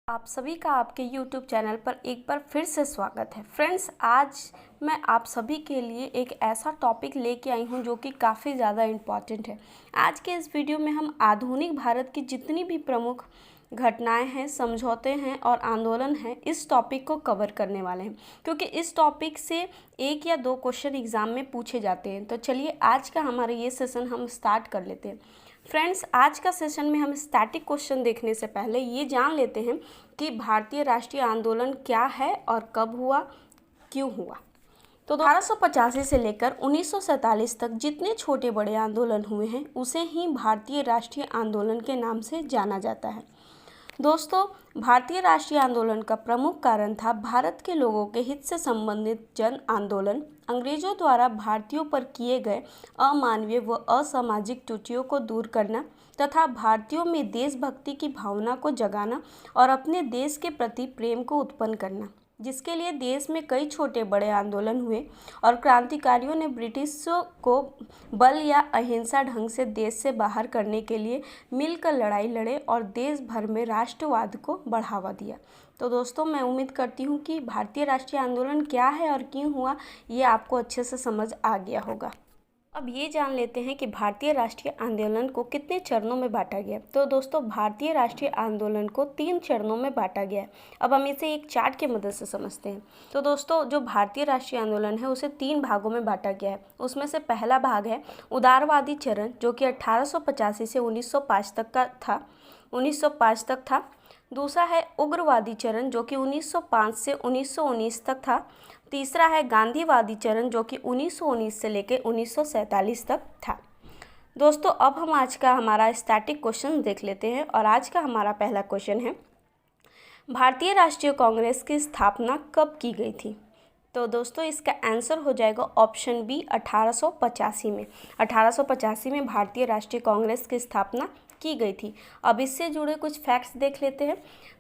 आप सभी का आपके YouTube चैनल पर एक बार फिर से स्वागत है। फ्रेंड्स, आज मैं आप सभी के लिए एक ऐसा टॉपिक लेके आई हूँ जो कि काफ़ी ज़्यादा इम्पॉर्टेंट है। आज के इस वीडियो में हम आधुनिक भारत की जितनी भी प्रमुख घटनाएं हैं, समझौते हैं और आंदोलन हैं, इस टॉपिक को कवर करने वाले हैं, क्योंकि इस टॉपिक से एक या दो क्वेश्चन एग्ज़ाम में पूछे जाते हैं। तो चलिए आज का हमारा ये सेशन हम स्टार्ट कर लेते हैं। फ्रेंड्स, आज का सेशन में हम स्टैटिक क्वेश्चन देखने से पहले ये जान लेते हैं कि भारतीय राष्ट्रीय आंदोलन क्या है और कब हुआ, क्यों हुआ। तो 1885 से लेकर 1947 तक जितने छोटे बड़े आंदोलन हुए हैं उसे ही भारतीय राष्ट्रीय आंदोलन के नाम से जाना जाता है। दोस्तों, भारतीय राष्ट्रीय आंदोलन का प्रमुख कारण था भारत के लोगों के हित से संबंधित जन आंदोलन, अंग्रेजों द्वारा भारतीयों पर किए गए अमानवीय व असामाजिक त्रुटियों को दूर करना तथा भारतीयों में देशभक्ति की भावना को जगाना और अपने देश के प्रति प्रेम को उत्पन्न करना, जिसके लिए देश में कई छोटे बड़े आंदोलन हुए और क्रांतिकारियों ने ब्रिटिशों को बल या अहिंसा ढंग से देश से बाहर करने के लिए मिलकर लड़ाई लड़े और देश भर में राष्ट्रवाद को बढ़ावा दिया। तो दोस्तों, मैं उम्मीद करती हूँ कि भारतीय राष्ट्रीय आंदोलन क्या है और क्यों हुआ, ये आपको अच्छे से समझ आ गया होगा। अब ये जान लेते हैं कि भारतीय राष्ट्रीय आंदोलन को कितने चरणों में बांटा गया। तो दोस्तों, भारतीय राष्ट्रीय आंदोलन को 3 चरणों में बांटा गया है। अब हम इसे एक चार्ट की मदद से समझते हैं। तो दोस्तों, जो भारतीय राष्ट्रीय आंदोलन है उसे 3 भागों में बांटा गया है। उसमें से पहला भाग है उदारवादी चरण, जो कि 1885 से 1905 तक था। दूसरा है उग्रवादी चरण, जो कि 1905 से 1919 तक था। तीसरा है गांधीवादी चरण, जो कि 1919 से लेकर 1947 तक था। दोस्तों, अब हम आज का हमारा स्टैटिक क्वेश्चन देख लेते हैं और आज का हमारा पहला क्वेश्चन है, भारतीय राष्ट्रीय कांग्रेस की स्थापना कब की गई थी। तो दोस्तों, इसका आंसर हो जाएगा ऑप्शन बी, 1885 में। 1885 में भारतीय राष्ट्रीय कांग्रेस की स्थापना की गई थी। अब इससे जुड़े कुछ फैक्ट्स देख लेते हैं।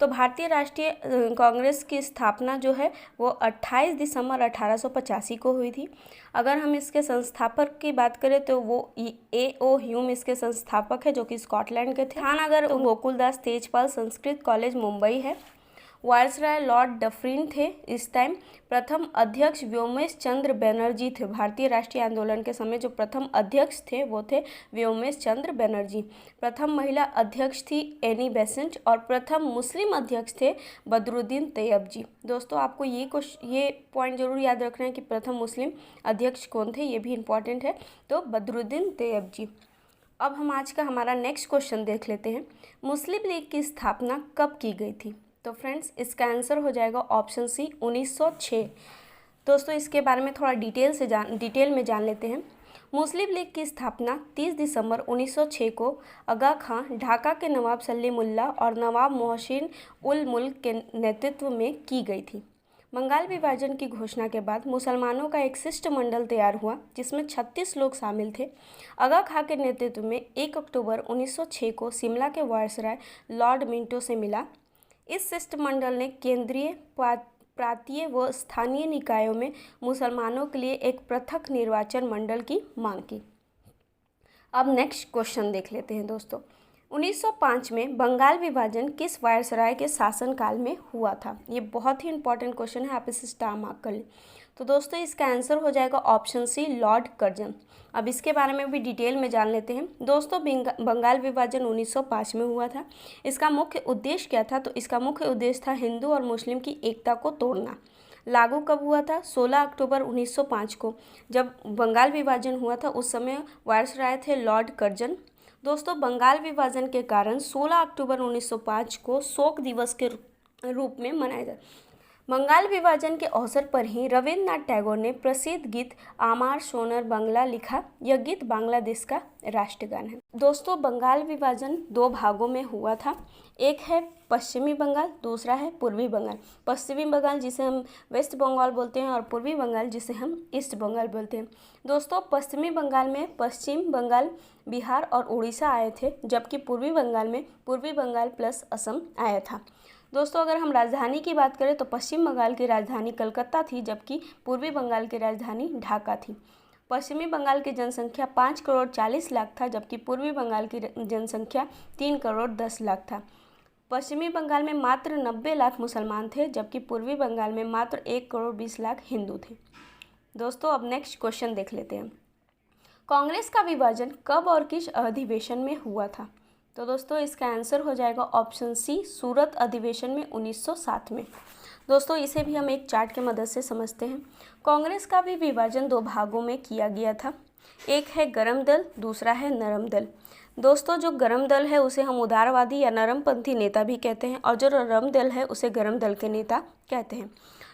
तो भारतीय राष्ट्रीय कांग्रेस की स्थापना जो है वो 28 दिसंबर 1885 को हुई थी। अगर हम इसके संस्थापक की बात करें तो वो A.O. ह्यूम इसके संस्थापक है, जो कि स्कॉटलैंड के थे। स्थानागर गोकुलदास तेजपाल संस्कृत कॉलेज मुंबई है। वायसराय लॉर्ड डफरिन थे इस टाइम। प्रथम अध्यक्ष व्योमेश चंद्र बनर्जी थे। भारतीय राष्ट्रीय आंदोलन के समय जो प्रथम अध्यक्ष थे वो थे व्योमेश चंद्र बनर्जी। प्रथम महिला अध्यक्ष थी एनी बेसेंट और प्रथम मुस्लिम अध्यक्ष थे बदरुद्दीन तैयब जी। दोस्तों, आपको ये पॉइंट जरूर याद रखना है कि प्रथम मुस्लिम अध्यक्ष कौन थे, ये भी इम्पॉर्टेंट है। तो बदरुद्दीन तैयब जी। अब हम आज का हमारा नेक्स्ट क्वेश्चन देख लेते हैं, मुस्लिम लीग की स्थापना कब की गई थी। तो फ्रेंड्स, इसका आंसर हो जाएगा ऑप्शन सी, 1906। दोस्तों, इसके बारे में थोड़ा डिटेल में जान लेते हैं। मुस्लिम लीग की स्थापना 30 दिसंबर 1906 को आगा खां, ढाका के नवाब सलीमुल्लाह और नवाब मोहसिन उल मुल्क के नेतृत्व में की गई थी। बंगाल विभाजन की घोषणा के बाद मुसलमानों का एक शिष्टमंडल तैयार हुआ जिसमें 36 लोग शामिल थे। आगा खां के नेतृत्व में 1 अक्टूबर 1906 को शिमला के वायसराय लॉर्ड मिंटो से मिला। इस शिष्टमंडल ने केंद्रीय, प्रांतीय व स्थानीय निकायों में मुसलमानों के लिए एक पृथक निर्वाचन मंडल की मांग की। अब नेक्स्ट क्वेश्चन देख लेते हैं दोस्तों, 1905 में बंगाल विभाजन किस वायसराय के शासनकाल में हुआ था। ये बहुत ही इंपॉर्टेंट क्वेश्चन है, आप इसे स्टार मार्क कर लें। तो दोस्तों, इसका आंसर हो जाएगा ऑप्शन सी, लॉर्ड कर्जन। अब इसके बारे में भी डिटेल में जान लेते हैं। दोस्तों, बंगाल विभाजन 1905 में हुआ था। इसका मुख्य उद्देश्य क्या था। तो इसका मुख्य उद्देश्य था हिंदू और मुस्लिम की एकता को तोड़ना। लागू कब हुआ था। 16 अक्टूबर 1905 को जब बंगाल विभाजन हुआ था उस समय वायसराय थे लॉर्ड कर्जन। दोस्तों, बंगाल विभाजन के कारण 16 अक्टूबर 1905 को शोक दिवस के रूप में मनाया जाता। बंगाल विभाजन के अवसर पर ही रविन्द्रनाथ टैगोर ने प्रसिद्ध गीत आमार सोनार बांग्ला लिखा। यह गीत बांग्लादेश का राष्ट्रगान है। दोस्तों, बंगाल विभाजन 2 भागों में हुआ था। एक है पश्चिमी बंगाल, दूसरा है पूर्वी बंगाल। पश्चिमी बंगाल जिसे हम वेस्ट बंगाल बोलते हैं और पूर्वी बंगाल जिसे हम ईस्ट बंगाल बोलते हैं। दोस्तों, पश्चिमी बंगाल में पश्चिम बंगाल, बिहार और उड़ीसा आए थे, जबकि पूर्वी बंगाल में पूर्वी बंगाल प्लस असम आया था। दोस्तों, अगर हम राजधानी की बात करें तो पश्चिम बंगाल की राजधानी कलकत्ता थी, जबकि पूर्वी बंगाल की राजधानी ढाका थी। पश्चिमी बंगाल की जनसंख्या 5 करोड़ 40 लाख था, जबकि पूर्वी बंगाल की जनसंख्या 3 करोड़ 10 लाख था। पश्चिमी बंगाल में मात्र 90 लाख मुसलमान थे, जबकि पूर्वी बंगाल में मात्र 1 करोड़ 20 लाख हिंदू थे। दोस्तों अब नेक्स्ट क्वेश्चन देख लेते हैं। कांग्रेस का विभाजन कब और किस अधिवेशन में हुआ था? तो दोस्तों इसका आंसर हो जाएगा ऑप्शन सी, सूरत अधिवेशन में 1907 में। दोस्तों इसे भी हम एक चार्ट के मदद से समझते हैं। कांग्रेस का भी विभाजन 2 भागों में किया गया था। एक है गरम दल, दूसरा है नरम दल। दोस्तों जो गरम दल है उसे हम उदारवादी या नरमपंथी नेता भी कहते हैं, और जो नरम दल है उसे गरम दल के नेता कहते हैं।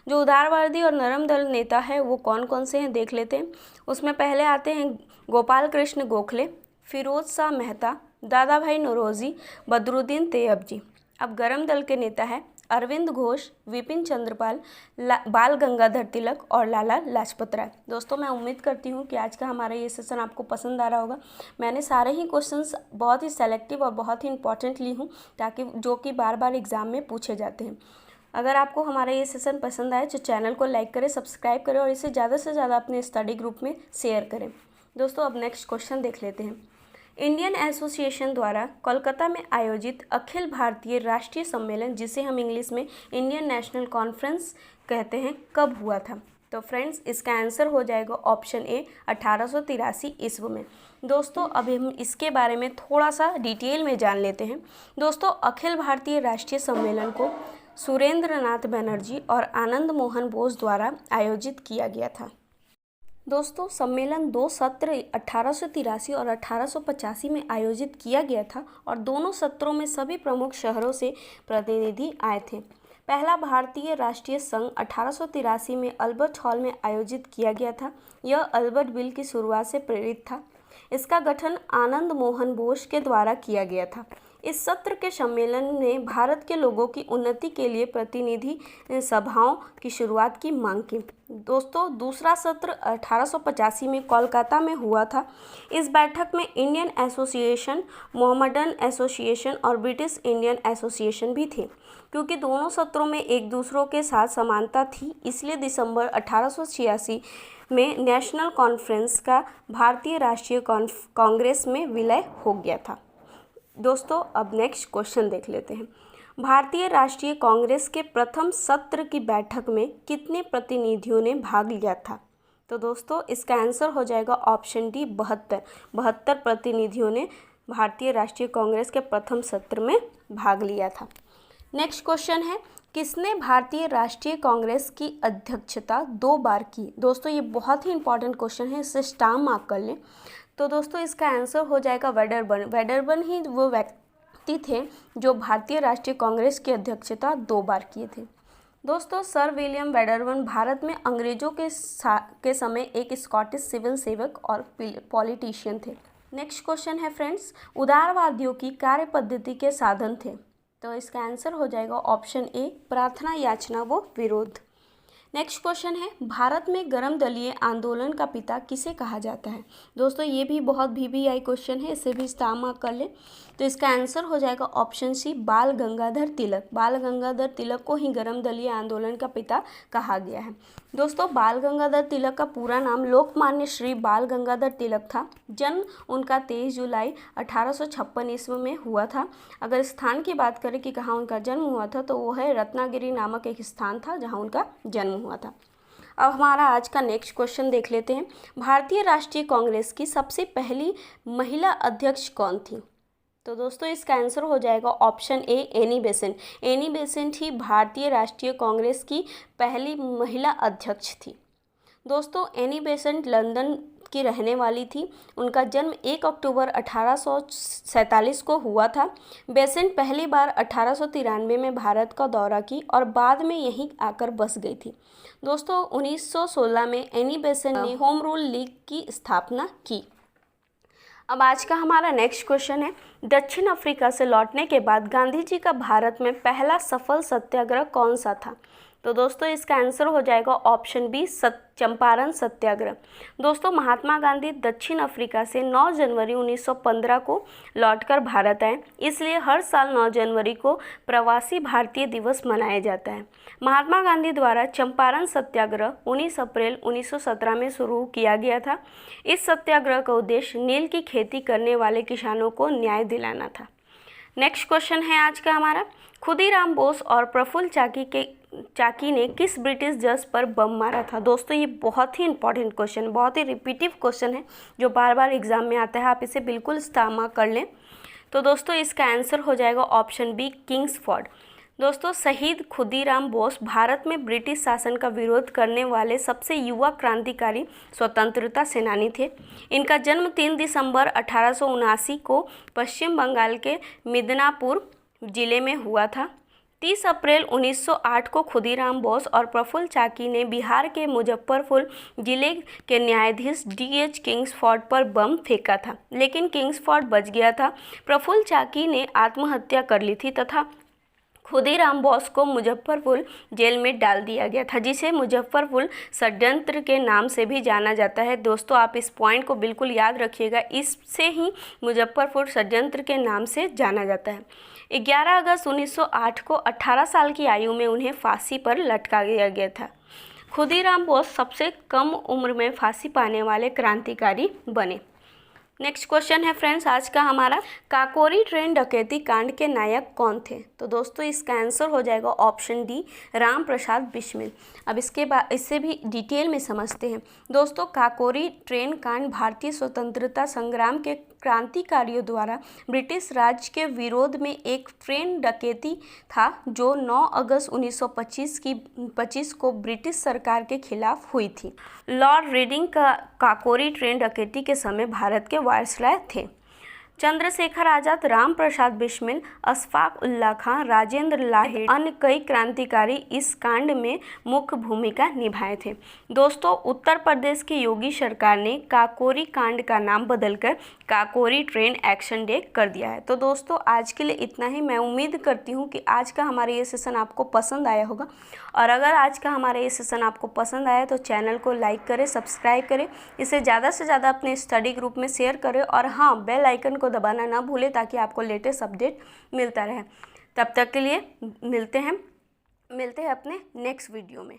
जो उदारवादी और नरम दल नेता है वो कौन कौन से हैं देख लेते हैं। उसमें पहले आते हैं गोपाल कृष्ण गोखले, फिरोज शाह मेहता, दादा भाई नौरोजी, बदरुद्दीन तैयबजी। अब गरम दल के नेता है अरविंद घोष, विपिन चंद्रपाल, बाल गंगाधर तिलक और लाला लाजपत राय। दोस्तों मैं उम्मीद करती हूँ कि आज का हमारा ये सेशन आपको पसंद आ रहा होगा। मैंने सारे ही क्वेश्चंस बहुत ही सेलेक्टिव और बहुत ही इंपॉर्टेंट ली हूँ, ताकि जो कि बार बार एग्जाम में पूछे जाते हैं। अगर आपको हमारा ये सेशन पसंद आए तो चैनल को लाइक करें, सब्सक्राइब करें और इसे ज़्यादा से ज़्यादा अपने स्टडी ग्रुप में शेयर करें। दोस्तों अब नेक्स्ट क्वेश्चन देख लेते हैं। इंडियन एसोसिएशन द्वारा कोलकाता में आयोजित अखिल भारतीय राष्ट्रीय सम्मेलन, जिसे हम इंग्लिश में इंडियन नेशनल कॉन्फ्रेंस कहते हैं, कब हुआ था? तो फ्रेंड्स इसका आंसर हो जाएगा ऑप्शन ए, 1883 ईस्वी में। दोस्तों अभी हम इसके बारे में थोड़ा सा डिटेल में जान लेते हैं। दोस्तों अखिल भारतीय राष्ट्रीय सम्मेलन को सुरेंद्र नाथ बनर्जी और आनंद मोहन बोस द्वारा आयोजित किया गया था। दोस्तों सम्मेलन 2 सत्र 1883 और 1885 में आयोजित किया गया था, और दोनों सत्रों में सभी प्रमुख शहरों से प्रतिनिधि आए थे। पहला भारतीय राष्ट्रीय संघ 1883 में अल्बर्ट हॉल में आयोजित किया गया था। यह अल्बर्ट बिल की शुरुआत से प्रेरित था। इसका गठन आनंद मोहन बोस के द्वारा किया गया था। इस सत्र के सम्मेलन ने भारत के लोगों की उन्नति के लिए प्रतिनिधि सभाओं की शुरुआत की मांग की। दोस्तों दूसरा सत्र 1885 में कोलकाता में हुआ था। इस बैठक में इंडियन एसोसिएशन, मोहम्मडन एसोसिएशन और ब्रिटिश इंडियन एसोसिएशन भी थे। क्योंकि दोनों सत्रों में एक दूसरों के साथ समानता थी, इसलिए दिसंबर 1886 में नेशनल कॉन्फ्रेंस का भारतीय राष्ट्रीय कांग्रेस में विलय हो गया था। दोस्तों अब नेक्स्ट क्वेश्चन देख लेते हैं। भारतीय राष्ट्रीय कांग्रेस के प्रथम सत्र की बैठक में कितने प्रतिनिधियों ने भाग लिया था? तो दोस्तों इसका आंसर हो जाएगा ऑप्शन डी, 72 प्रतिनिधियों ने भारतीय राष्ट्रीय कांग्रेस के प्रथम सत्र में भाग लिया था। नेक्स्ट क्वेश्चन है, किसने भारतीय राष्ट्रीय कांग्रेस की अध्यक्षता 2 बार की? दोस्तों ये बहुत ही इंपॉर्टेंट क्वेश्चन है, इसे स्टार मार्क कर लें। तो दोस्तों इसका आंसर हो जाएगा वेडरबर्न। वेडरबर्न ही वो व्यक्ति थे जो भारतीय राष्ट्रीय कांग्रेस की अध्यक्षता 2 बार किए थे। दोस्तों सर विलियम वेडरबर्न भारत में अंग्रेजों के समय एक स्कॉटिश सिविल सेवक और पॉलिटिशियन थे। नेक्स्ट क्वेश्चन है फ्रेंड्स, उदारवादियों की कार्य पद्धति के साधन थे? तो इसका आंसर हो जाएगा ऑप्शन ए, प्रार्थना, याचना व विरोध। नेक्स्ट क्वेश्चन है, भारत में गरम दलीय आंदोलन का पिता किसे कहा जाता है? दोस्तों ये भी बहुत VBI क्वेश्चन है, इसे भी स्टार मार्क कर ले। तो इसका आंसर हो जाएगा ऑप्शन सी, बाल गंगाधर तिलक। बाल गंगाधर तिलक को ही गरम दलीय आंदोलन का पिता कहा गया है। दोस्तों बाल गंगाधर तिलक का पूरा नाम लोकमान्य श्री बाल गंगाधर तिलक था। जन्म उनका 23 जुलाई 1856 ईस्वी में हुआ था। अगर स्थान की बात करें कि कहाँ उनका जन्म हुआ था, तो वो है रत्नागिरी नामक एक स्थान था जहाँ उनका जन्म हुआ था। अब हमारा आज का नेक्स्ट क्वेश्चन देख लेते हैं। भारतीय राष्ट्रीय कांग्रेस की सबसे पहली महिला अध्यक्ष कौन थी? तो दोस्तों इसका आंसर हो जाएगा option A, Annie Besant. Annie Besant ही भारतीय राष्ट्रीय कांग्रेस की पहली महिला अध्यक्ष थी। दोस्तों एनी बेसेंट लंदन की रहने वाली थी। उनका जन्म 1 अक्टूबर 1847 को हुआ था। बेसेंट पहली बार 1893 में भारत का दौरा की और बाद में यहीं आकर बस गई थी। दोस्तों 1916 में एनी बेसेंट ने होम रूल लीग की स्थापना की। अब आज का हमारा नेक्स्ट क्वेश्चन है, दक्षिण अफ्रीका से लौटने के बाद गांधी जी का भारत में पहला सफल सत्याग्रह कौन सा था? तो दोस्तों इसका आंसर हो जाएगा ऑप्शन बी, चंपारण सत्याग्रह। दोस्तों महात्मा गांधी दक्षिण अफ्रीका से 9 जनवरी 1915 को लौटकर भारत आए, इसलिए हर साल 9 जनवरी को प्रवासी भारतीय दिवस मनाया जाता है। महात्मा गांधी द्वारा चंपारण सत्याग्रह 19 अप्रैल 1917 में शुरू किया गया था। इस सत्याग्रह का उद्देश्य नील की खेती करने वाले किसानों को न्याय दिलाना था। नेक्स्ट क्वेश्चन है आज का हमारा, खुदीराम बोस और प्रफुल्ल चाकी ने किस ब्रिटिश जज पर बम मारा था। दोस्तों ये बहुत ही इंपॉर्टेंट क्वेश्चन, बहुत ही रिपीटिव क्वेश्चन है जो बार बार एग्जाम में आता है, आप इसे बिल्कुल इस्तेमाल कर लें। तो दोस्तों इसका आंसर हो जाएगा ऑप्शन बी, किंग्सफोर्ड। दोस्तों शहीद खुदीराम बोस भारत में ब्रिटिश शासन का विरोध करने वाले सबसे युवा क्रांतिकारी स्वतंत्रता सेनानी थे। इनका जन्म 3 दिसंबर 1879 को पश्चिम बंगाल के मिदनापुर जिले में हुआ था। 30 अप्रैल 1908 को खुदीराम बोस और प्रफुल्ल चाकी ने बिहार के मुजफ्फरपुर जिले के न्यायाधीश D.H. किंग्सफोर्ड पर बम फेंका था, लेकिन किंग्सफोर्ड बच गया था। प्रफुल्ल चाकी ने आत्महत्या कर ली थी तथा खुदीराम बोस को मुजफ्फरपुर जेल में डाल दिया गया था, जिसे मुजफ्फरपुर षड्यंत्र के नाम से भी जाना जाता है। दोस्तों आप इस पॉइंट को बिल्कुल याद रखिएगा, इससे ही मुजफ्फरपुर षड्यंत्र के नाम से जाना जाता है। 11 अगस्त 1908 को 18 साल की आयु में उन्हें फांसी पर लटका दिया गया था। खुदीराम बोस सबसे कम उम्र में फांसी पाने वाले क्रांतिकारी बने। नेक्स्ट क्वेश्चन है फ्रेंड्स आज का हमारा, काकोरी ट्रेन डकैती कांड के नायक कौन थे। तो दोस्तों इसका आंसर हो जाएगा ऑप्शन डी, राम प्रसाद बिस्मिल। अब इसके बाद इससे भी डिटेल में समझते हैं। दोस्तों काकोरी ट्रेन कांड भारतीय स्वतंत्रता संग्राम के क्रांतिकारियों द्वारा ब्रिटिश राज के विरोध में एक ट्रेन डकैती था जो 9 अगस्त 1925 को ब्रिटिश सरकार के खिलाफ हुई थी। लॉर्ड रीडिंग का काकोरी ट्रेन डकैती के समय भारत के वायसराय थे। चंद्रशेखर आजाद, राम प्रसाद बिस्मिल, अशफाक उल्लाह खां, राजेंद्र लाहिड़ी, अन्य कई क्रांतिकारी इस कांड में मुख्य भूमिका निभाए थे। दोस्तों उत्तर प्रदेश की योगी सरकार ने काकोरी कांड का नाम बदलकर काकोरी ट्रेन एक्शन डे कर दिया है। तो दोस्तों आज के लिए इतना ही। मैं उम्मीद करती हूँ कि आज का हमारा ये सेशन आपको पसंद आया होगा, और अगर आज का हमारा ये सेशन आपको पसंद आया तो चैनल को लाइक करें, सब्सक्राइब करें, इसे ज़्यादा से ज़्यादा अपने स्टडी ग्रुप में शेयर करें, और हाँ बेल आइकन को दबाना ना भूलें ताकि आपको लेटेस्ट अपडेट मिलता रहे। तब तक के लिए मिलते हैं अपने नेक्स्ट वीडियो में।